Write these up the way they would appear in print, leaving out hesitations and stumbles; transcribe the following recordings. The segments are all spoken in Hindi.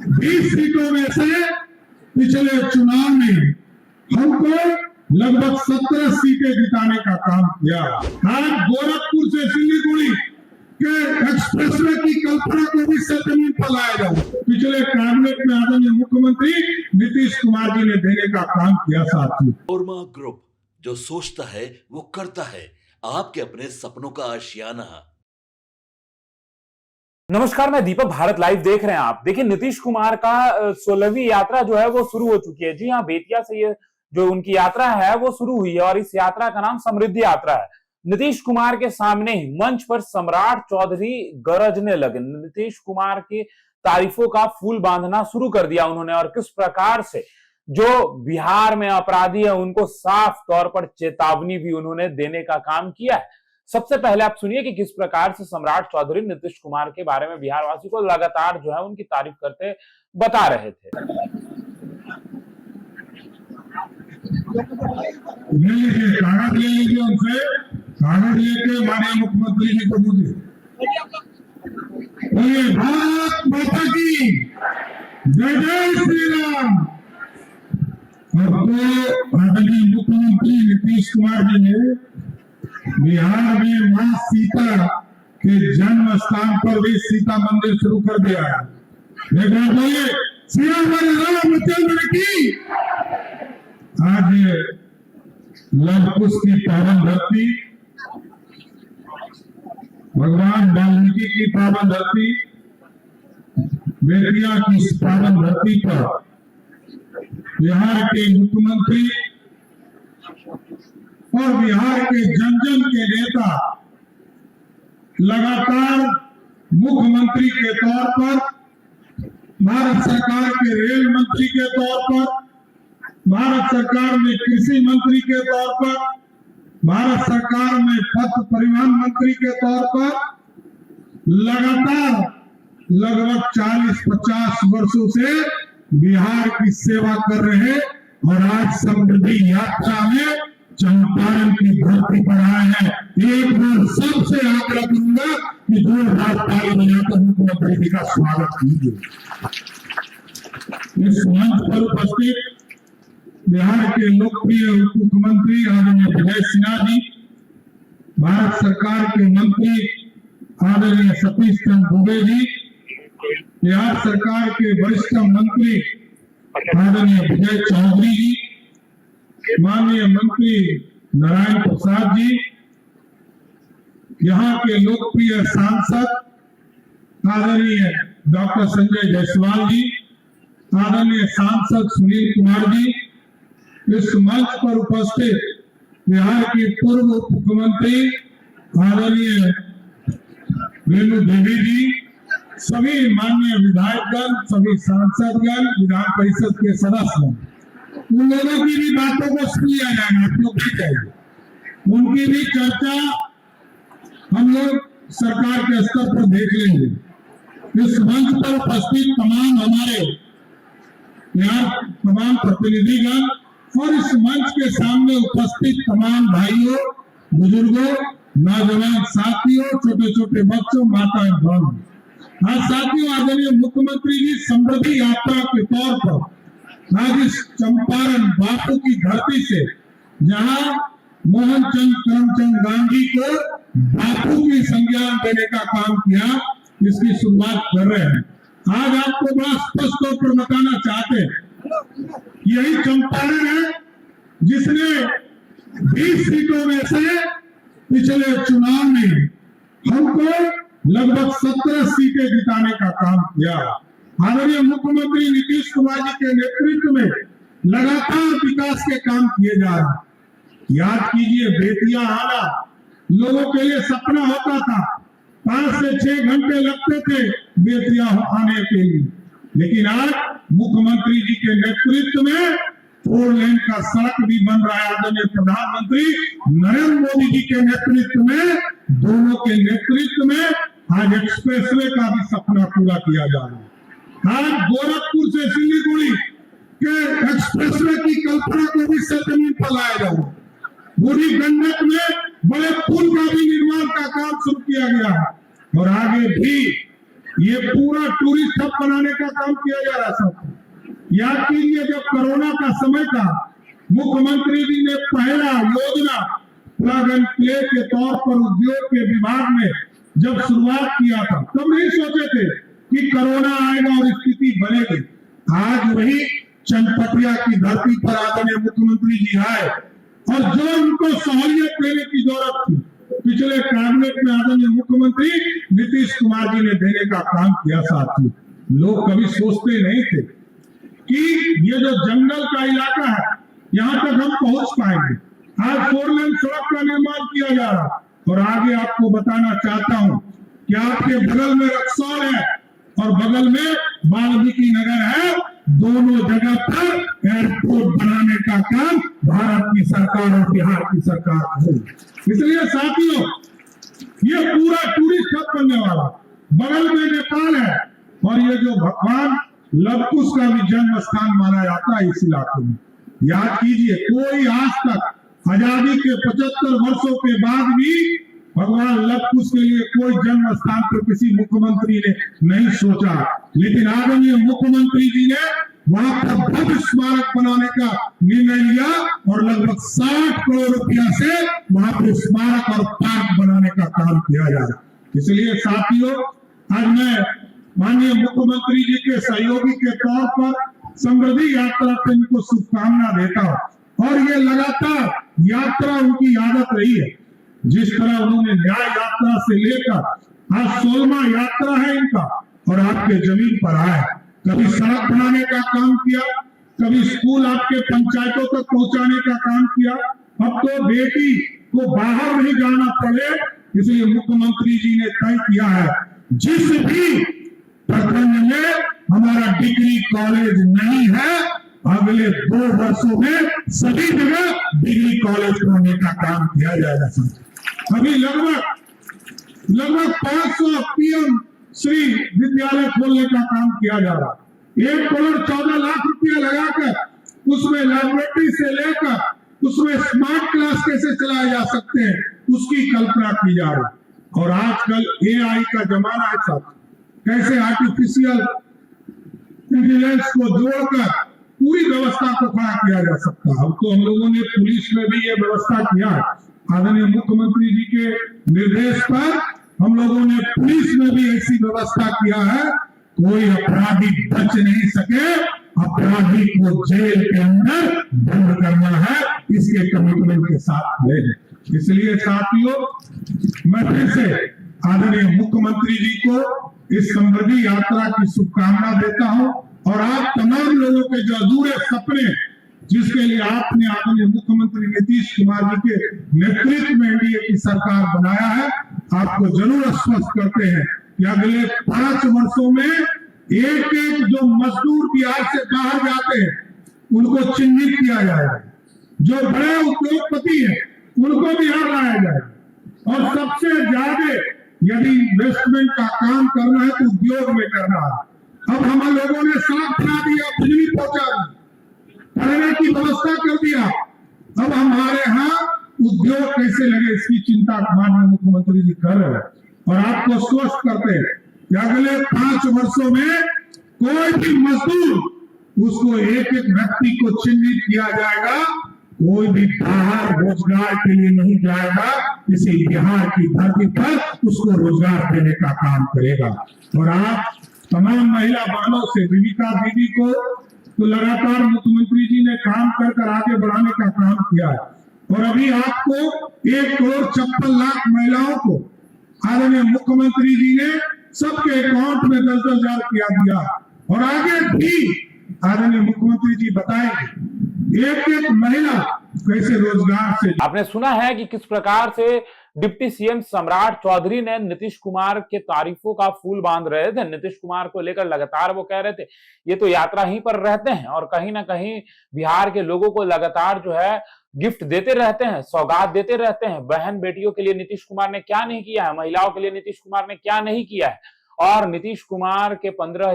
20 सीटों में से पिछले चुनाव में हमको लगभग 17 सीटें जिताने का काम किया। आज गोरखपुर से सिलीगुड़ी के एक्सप्रेसवे की कल्पना को भी जमीन पर लाया जाए। पिछले कैबिनेट में आदरणीय मुख्यमंत्री नीतीश कुमार जी ने देने का काम किया। साथियों, ओरमा ग्रुप, जो सोचता है वो करता है, आपके अपने सपनों का आशियाना। नमस्कार, मैं दीपक, भारत लाइव देख रहे हैं आप। देखिए, नीतीश कुमार का 16वीं यात्रा जो है वो शुरू हो चुकी है। जी हाँ, बेतिया से ये जो उनकी यात्रा है वो शुरू हुई है और इस यात्रा का नाम समृद्धि यात्रा है। नीतीश कुमार के सामने मंच पर सम्राट चौधरी गरजने लगे। नीतीश कुमार की तारीफों का फूल बांधना शुरू कर दिया उन्होंने, और किस प्रकार से जो बिहार में अपराधी है उनको साफ तौर पर चेतावनी भी उन्होंने देने का काम किया है। सबसे पहले आप सुनिए कि किस प्रकार से सम्राट चौधरी नीतीश कुमार के बारे में बिहारवासी को लगातार जो है उनकी तारीफ करते बता रहे थे। कागज ले लीजिए, उनसे कागज लेके माननीय मुख्यमंत्री जी को दीजिए। भारत माता की जय, जय श्री राम। आदरणीय मुख्यमंत्री नीतीश कुमार जी ने बिहार में मां सीता के जन्म स्थान पर भी सीता मंदिर शुरू कर दिया है। रामचंद्र की आज लव कुश की पावन धरती, भगवान वाल्मीकि की पावन धरती, बेतिया की पावन धरती पर बिहार के मुख्यमंत्री और बिहार के जन जन के नेता लगातार मुख्यमंत्री के तौर पर, भारत सरकार के रेल मंत्री के तौर पर, भारत सरकार में कृषि मंत्री के तौर पर, भारत सरकार में पथ परिवहन मंत्री के तौर पर लगातार लगभग 40-50 वर्षों से बिहार की सेवा कर रहे हैं और आज समृद्धि यात्रा में चंपारण की धरती पर आए हैं। एक बार सबसे आग्रह करूंगा कि जोरदार ताली बजाकर मुख्यमंत्री जी का स्वागत कीजिए। इस मंच पर उपस्थित बिहार के लोकप्रिय उप मुख्यमंत्री आदरणीय विजय सिन्हा जी, भारत सरकार के मंत्री आदरणीय सतीश चंद्र दुबे जी, बिहार सरकार के वरिष्ठ मंत्री आदरणीय विजय चौधरी जी, माननीय मंत्री नारायण प्रसाद जी, यहाँ के लोकप्रिय सांसद आदरणीय डॉक्टर संजय जायसवाल जी, आदरणीय सांसद सुनील कुमार जी, इस मंच पर उपस्थित बिहार की पूर्व मुख्यमंत्री आदरणीय रेणु देवी जी, सभी माननीय विधायकगण, सभी सांसदगण, विधान परिषद के सदस्य, उन लोगों की भी बातों को सुन लिया जाएगा। आप लोग भी चाहिए, उनकी भी चर्चा हम लोग सरकार के स्तर पर देख लेंगे। इस मंच पर उपस्थित तमाम हमारे यहाँ तमाम प्रतिनिधिगण और इस मंच के सामने उपस्थित तमाम भाइयों, बुजुर्गों, नौजवान साथियों, छोटे छोटे बच्चों, माताएं, बहनों, आज साथियों, आदरणीय मुख्यमंत्री जी समृद्धि यात्रा के तौर पर आज इस चंपारण बापू की धरती से, जहां मोहनचंद करमचंद गांधी को बापू की संज्ञा देने का काम किया, इसकी शुरुआत कर रहे हैं। आज आपको बड़ा स्पष्ट तौर पर बताना चाहते हैं, यही चंपारण है जिसने 20 सीटों में से पिछले चुनाव में हमको लगभग 17 सीटें जिताने का काम किया। आदरणीय मुख्यमंत्री नीतीश कुमार जी के नेतृत्व में लगातार विकास के काम किए जा रहे हैं। याद कीजिए, बेतिया आना लोगों के लिए सपना होता था। 5 से 6 घंटे लगते थे बेतिया आने के लिए, लेकिन आज मुख्यमंत्री जी के नेतृत्व में 4 लेन का सड़क भी बन रहा है। आदरणीय प्रधानमंत्री नरेंद्र मोदी जी के नेतृत्व में, दोनों के नेतृत्व में आज एक्सप्रेसवे का भी सपना पूरा किया जा रहा है। आज गोरखपुर से सिलीगुड़ी के एक्सप्रेसवे की कल्पना को भी जमीन पर लाया जाए। बूढ़ी गंडक में बड़े पुल का भी निर्माण का काम शुरू किया गया है और आगे भी ये पूरा टूरिस्ट हब बनाने का काम किया जा रहा है। याद कीजिए जब कोरोना का समय था, मुख्यमंत्री जी ने पहला योजना प्लग एंड प्ले के तौर पर उद्योग के विभाग में जब शुरुआत किया था, तब नहीं सोचे थे कि कोरोना आएगा और स्थिति बनेगी। आज वही चनपटिया की धरती पर आदरणीय मुख्यमंत्री जी आए और जो उनको सहूलियत देने की जरूरत थी, पिछले कैबिनेट में आदरणीय मुख्यमंत्री नीतीश कुमार जी ने देने का काम किया। साथी लोग कभी सोचते नहीं थे कि ये जो जंगल का इलाका है, यहाँ तक हम पहुंच पाएंगे। आज 4 लेन सड़क का निर्माण किया जा रहा है और आगे आपको बताना चाहता हूं कि आपके बगल में रक्सौल है और बगल में वाल्मीकि नगर है। दोनों जगह पर एयरपोर्ट बनाने का काम भारत की सरकार और बिहार की सरकार करेगी। इसलिए साथियों, ये पूरा टूरिस्ट हब बनने वाला, बगल में नेपाल है और ये जो भगवान लव कुश का भी जन्म स्थान माना जाता है इस इलाके में। याद कीजिए, कोई आज तक आजादी के 75 वर्षों के बाद भी भगवान लव कुश के लिए कोई जन्म स्थान पर किसी मुख्यमंत्री ने नहीं सोचा, लेकिन आदरणीय मुख्यमंत्री जी ने वहां पर भव्य स्मारक बनाने का निर्णय लिया और लगभग 60 करोड़ रुपया से वहां पर स्मारक और पार्क बनाने का काम किया जा रहा। इसलिए साथियों, आज मैं माननीय मुख्यमंत्री जी के सहयोगी के तौर पर समृद्धि यात्रा पे इनको शुभकामना देता हूँ और ये लगातार यात्रा उनकी आदत रही है। जिस तरह उन्होंने न्याय यात्रा से लेकर आज 16वां यात्रा है इनका और आपके जमीन पर आए, कभी सड़क बनाने का काम किया, कभी स्कूल आपके पंचायतों तक पहुंचाने का काम किया। अब तो बेटी को बाहर नहीं जाना पड़े, इसलिए मुख्यमंत्री जी ने तय किया है जिस भी प्रखंड में हमारा डिग्री कॉलेज नहीं है, अगले 2 वर्षों में सभी जगह डिग्री कॉलेज खोलने का काम किया जाएगा। अभी लगभग 500 पीएम श्री विद्यालय खोलने का काम किया जा रहा है। 1 करोड़ 14 लाख रुपया लगाकर उसमें लैबोरेटरी से लेकर उसमें स्मार्ट क्लास कैसे चलाए जा सकते हैं उसकी कल्पना की जा रही है। और आजकल एआई का जमाना है साथ, कैसे आर्टिफिशियल इंटेलिजेंस को जोड़कर पूरी व्यवस्था को खड़ा किया जा सकता है। अब तो हम लोगों ने पुलिस में भी ये व्यवस्था किया है। आदरणीय मुख्यमंत्री जी के निर्देश पर हम लोगों ने पुलिस में भी ऐसी व्यवस्था किया है, कोई अपराधी बच नहीं सके, अपराधी को जेल के अंदर बंद करना है, इसके कमिटमेंट के साथ खड़े हैं। इसलिए साथियों, मैं फिर से आदरणीय मुख्यमंत्री जी को इस समृद्धि यात्रा की शुभकामना देता हूं और आप तमाम लोगों के जो अधूरे सपने जिसके लिए आपने आदरणीय मुख्यमंत्री नीतीश कुमार जी के नेतृत्व में एनडीए की सरकार बनाया है, आपको जरूर आश्वस्त करते हैं कि अगले 5 वर्षों में एक जो मजदूर बिहार से बाहर जाते हैं उनको चिन्हित किया जाएगा, जो बड़े उद्योगपति हैं उनको बिहार लाया जाएगा और सबसे ज्यादा यदि इन्वेस्टमेंट का काम करना है तो उद्योग में करना है। अब हम लोगों ने सड़क बना दिया, बिजली पहुंचा दी, पढ़ने की व्यवस्था कर दिया, अब हमारे यहाँ उद्योग कैसे लगे इसकी चिंता माननीय मुख्यमंत्री जी कर रहे हैं और आपको स्वस्थ करते हैं कि अगले 5 वर्षों में कोई भी मजदूर उसको एक व्यक्ति को चिन्हित किया जाएगा, कोई भी बाहर रोजगार के लिए नहीं जाएगा, इसी बिहार की धरती पर उसको रोजगार देने का काम करेगा। और आप तमाम महिला बहनों से, जीविका दीदी को तो लगातार मुख्यमंत्री जी ने काम कर आगे बढ़ाने का काम किया है और अभी आपको 1 करोड़ 56 लाख महिलाओं को आदरणीय मुख्यमंत्री जी ने सबके अकाउंट में 10-10 हजार रुपया दिया और आगे भी आदरणीय मुख्यमंत्री जी बताएंगे एक महिला कैसे रोजगार से। आपने सुना है कि किस प्रकार से डिप्टी सीएम सम्राट चौधरी ने नीतीश कुमार के तारीफों का फूल बांध रहे थे। नीतीश कुमार को लेकर लगातार वो कह रहे थे ये तो यात्रा ही पर रहते हैं और कहीं ना कहीं बिहार के लोगों को लगातार जो है गिफ्ट देते रहते हैं, सौगात देते रहते हैं। बहन बेटियों के लिए नीतीश कुमार ने क्या नहीं किया है, महिलाओं के लिए नीतीश कुमार ने क्या नहीं किया है। और नीतीश कुमार के 15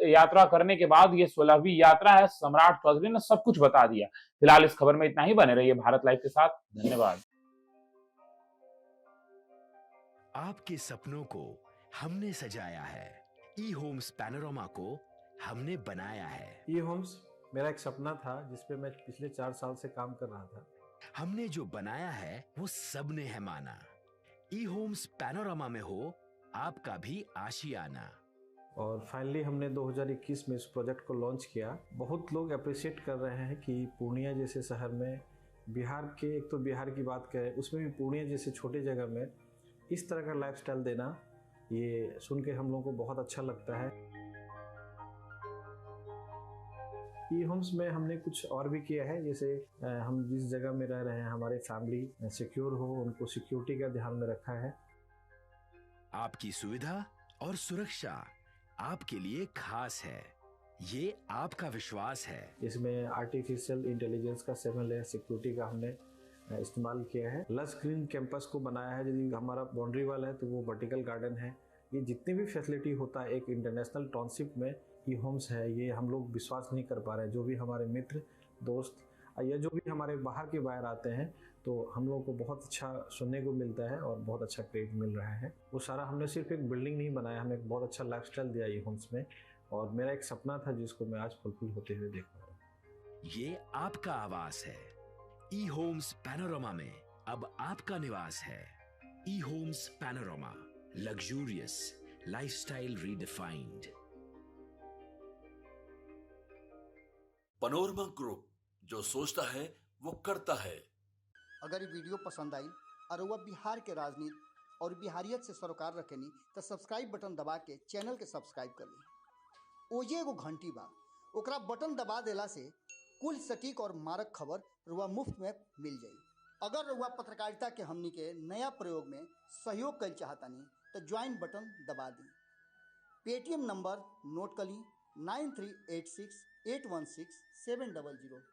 यात्रा करने के बाद ये 16वीं यात्रा है। सम्राट चौधरी ने सब कुछ बता दिया। फिलहाल इस खबर में इतना ही। बने रहिए भारत लाइव के साथ। धन्यवाद। आपके सपनों को हमने सजाया है, ई होम्स पैनोरामा को हमने बनाया है। ई होम्स मेरा एक सपना था जिसपे मैं पिछले 4 साल से काम कर रहा था। हमने जो बनाया है वो सबने है माना। ई होम्स पैनोरामा में हो आपका भी आशियाना। और फाइनली हमने 2021 में इस प्रोजेक्ट को लॉन्च किया। बहुत लोग अप्रिशिएट कर रहे हैं कि पूर्णिया जैसे शहर में बिहार के, एक तो बिहार की बात करें उसमें भी पूर्णिया जैसे छोटे जगह में इस तरह का लाइफस्टाइल देना, ये सुन के हम लोगों को बहुत अच्छा लगता है। ई होम्स में हमने कुछ और भी किया है, जैसे हम जिस जगह में रह रहे हैं हमारे फैमिली सिक्योर हो, उनको सिक्योरिटी का ध्यान में रखा है। आपकी सुविधा और सुरक्षा आपके लिए खास है, ये आपका विश्वास है। इसमें आर्टिफिशियल इंटेलिजेंस का 7 लेयर सिक्योरिटी का हमने इस्तेमाल किया है। लस ग्रीन कैंपस को बनाया है। यदि हमारा बाउंड्री वाल है तो वो वर्टिकल गार्डन है। ये जितनी भी फैसिलिटी होता है एक इंटरनेशनल टाउनशिप में ई होम्स है, ये हम लोग विश्वास नहीं कर पा रहे हैं। जो भी हमारे मित्र दोस्त या जो भी हमारे बाहर के बाहर आते हैं तो हम लोगों को बहुत अच्छा सुनने को मिलता है और बहुत अच्छा क्रेडिट मिल रहा है। वो सारा हमने सिर्फ एक बिल्डिंग नहीं बनाया, हमें एक बहुत अच्छा लाइफस्टाइल दिया ई होम्स में, और मेरा एक सपना था जिसको मैं आज फुलफिल होते हुए देख पा रहा हूँ। ये आपका आवास है। ई होम्स पैनोरामा में अब आपका निवास है। E Homes Panorama, luxurious lifestyle redefined. Panorama Group, जो सोचता है वो करता है। अगर ये वीडियो पसंद आई और वह बिहार के राजनीति और बिहारियत से सरोकार रखेनी तो सब्सक्राइब बटन दबा के चैनल के सब्सक्राइब कर ली। ओजे एगो घंटी बा, ओकरा बटन दबा देला से कुल सटीक और मारक खबर रुआ मुफ्त में मिल जाई। अगर रुआ पत्रकारिता के हमनी के नया प्रयोग में सहयोग कर चाहतानी तो ज्वाइन बटन दबा दी। पेटीएम नंबर नोट कर ली 9386816700।